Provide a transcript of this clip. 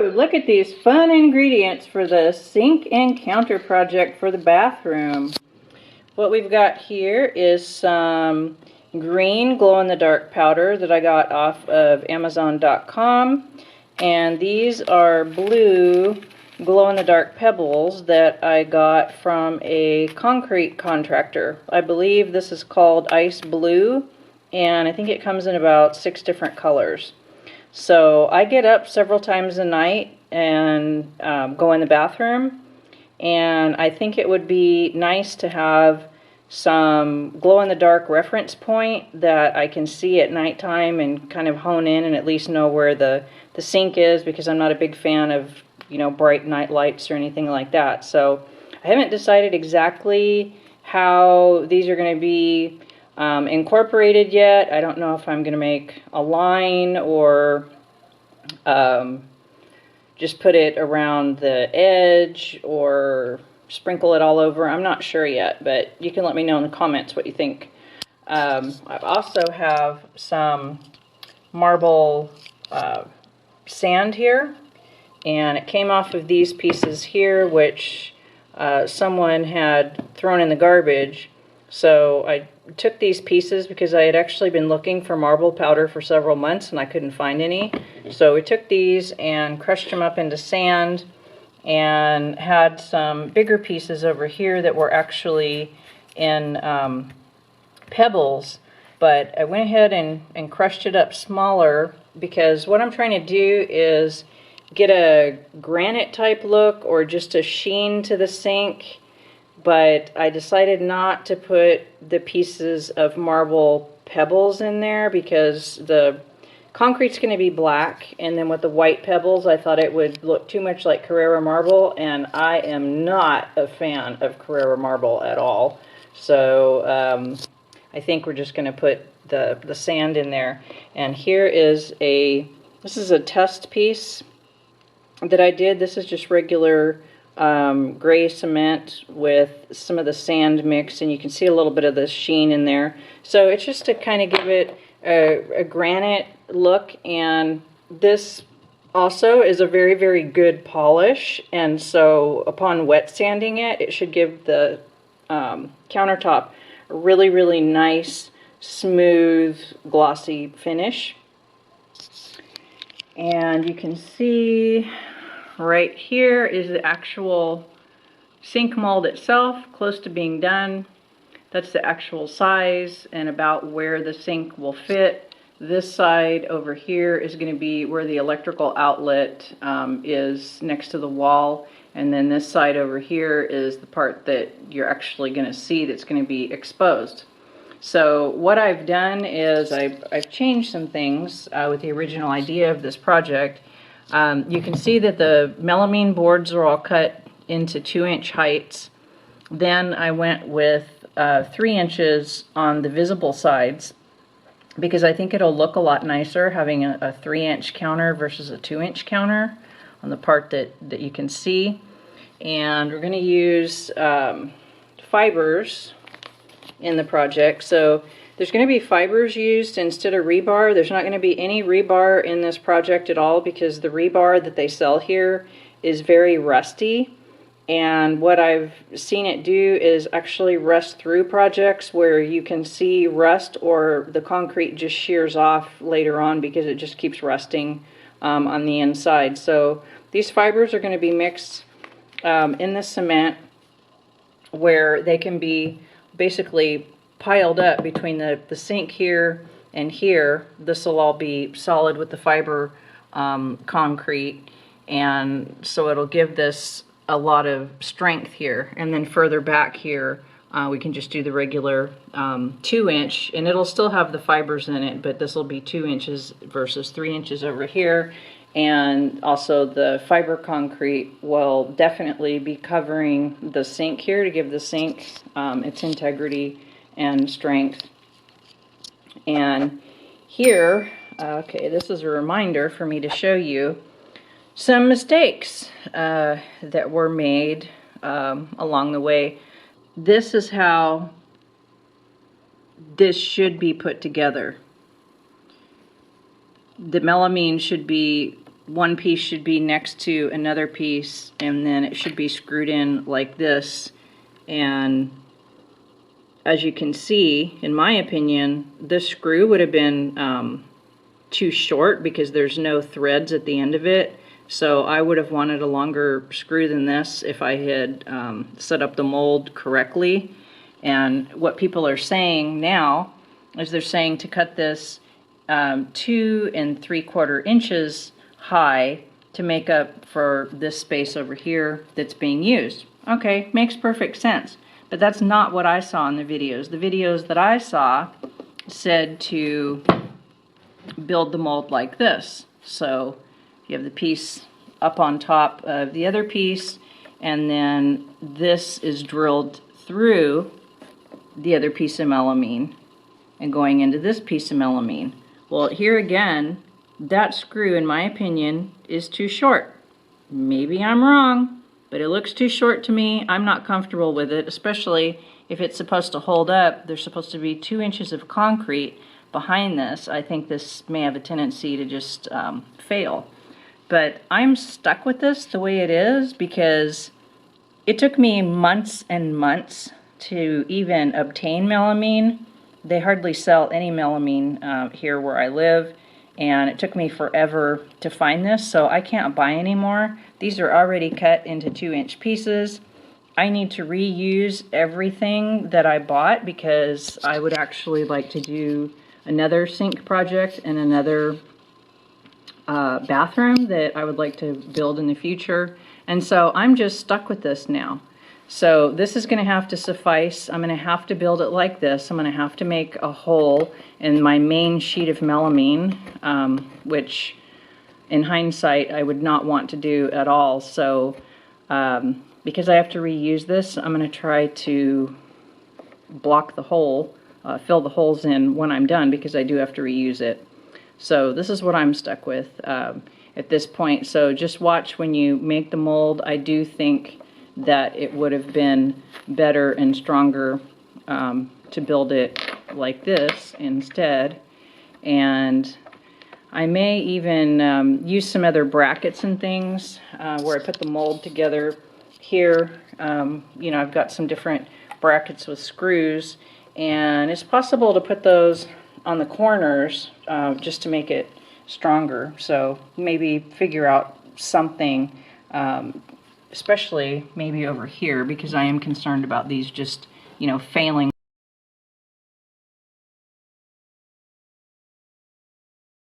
Woohoo! Look at these fun ingredients for the sink and counter project for the bathroom. What we've got here is some green glow-in-the-dark powder that I got off of Amazon.com, and these are blue glow-in-the-dark pebbles that I got from a concrete contractor. I believe this is called Ice Blue, and I think it comes in about 6 different colors. So I get up several times a night and go in the bathroom, and I think it would be nice to have some glow-in-the-dark reference point that I can see at nighttime and kind of hone in and at least know where the sink is, because I'm not a big fan of, you know, bright night lights or anything like that. So I haven't decided exactly how these are going to be incorporated yet. I don't know if I'm going to make a line or just put it around the edge or sprinkle it all over. I'm not sure yet, but you can let me know in the comments what you think. I also have some marble sand here, and it came off of these pieces here, which someone had thrown in the garbage. So I took these pieces because I had actually been looking for marble powder for several months and I couldn't find any. So we took these and crushed them up into sand, and had some bigger pieces over here that were actually in pebbles. But I went ahead and crushed it up smaller, because what I'm trying to do is get a granite type look or just a sheen to the sink. But I decided not to put the pieces of marble pebbles in there because the concrete's going to be black, and then with the white pebbles I thought it would look too much like Carrara marble, and I am not a fan of Carrara marble at all. So I think we're just going to put the sand in there. And here is this is a test piece that I did. This is just regular gray cement with some of the sand mix, and you can see a little bit of the sheen in there. So it's just to kind of give it a granite look, and this also is a very, very good polish, and so upon wet sanding it, it should give the countertop a really, really nice, smooth, glossy finish. And you can see right here is the actual sink mold itself, close to being done. That's the actual size and about where the sink will fit. This side over here is going to be where the electrical outlet is next to the wall, and then this side over here is the part that you're actually going to see that's going to be exposed. So what I've done is I've changed some things with the original idea of this project. You can see that the melamine boards are all cut into 2-inch heights. Then I went with 3 inches on the visible sides, because I think it'll look a lot nicer having a 3-inch counter versus a 2-inch counter on the part that you can see. And we're going to use fibers in the project. So there's going to be fibers used instead of rebar. There's not going to be any rebar in this project at all, because the rebar that they sell here is very rusty. And what I've seen it do is actually rust through projects where you can see rust, or the concrete just shears off later on because it just keeps rusting on the inside. So these fibers are going to be mixed in the cement, where they can be basically piled up between the sink here and here. This will all be solid with the fiber concrete, and so it'll give this a lot of strength here. And then further back here we can just do the regular 2-inch, and it'll still have the fibers in it, but this will be 2 inches versus 3 inches over here. And also the fiber concrete will definitely be covering the sink here to give the sink its integrity and strength. And here, okay, this is a reminder for me to show you some mistakes that were made along the way. This is how this should be put together. The melamine should be one piece should be next to another piece, and then it should be screwed in like this. And as you can see, in my opinion, this screw would have been too short because there's no threads at the end of it. So I would have wanted a longer screw than this if I had set up the mold correctly. And what people are saying now is they're saying to cut this 2 3/4 inches high to make up for this space over here that's being used. Okay, makes perfect sense. But that's not what I saw in the videos. The videos that I saw said to build the mold like this. So you have the piece up on top of the other piece, and then this is drilled through the other piece of melamine and going into this piece of melamine. Well, here again, that screw, in my opinion, is too short. Maybe I'm wrong, but it looks too short to me. I'm not comfortable with it, especially if it's supposed to hold up. There's supposed to be 2 inches of concrete behind this. I think this may have a tendency to just fail. But I'm stuck with this the way it is because it took me months and months to even obtain melamine. They hardly sell any melamine here where I live, and it took me forever to find this, so I can't buy any more. These are already cut into 2-inch pieces. I need to reuse everything that I bought because I would actually like to do another sink project and another bathroom that I would like to build in the future. And so I'm just stuck with this now. So this is going to have to suffice. I'm going to have to build it like this. I'm going to have to make a hole in my main sheet of melamine, which in hindsight I would not want to do at all. So because I have to reuse this, I'm going to try to block the hole, fill the holes in when I'm done, because I do have to reuse it. So this is what I'm stuck with at this point. So just watch when you make the mold. I do think that it would have been better and stronger to build it like this instead. And I may even use some other brackets and things where I put the mold together here. You know, I've got some different brackets with screws, and it's possible to put those on the corners just to make it stronger. So maybe figure out something, especially maybe over here, because I am concerned about these just, you know, failing.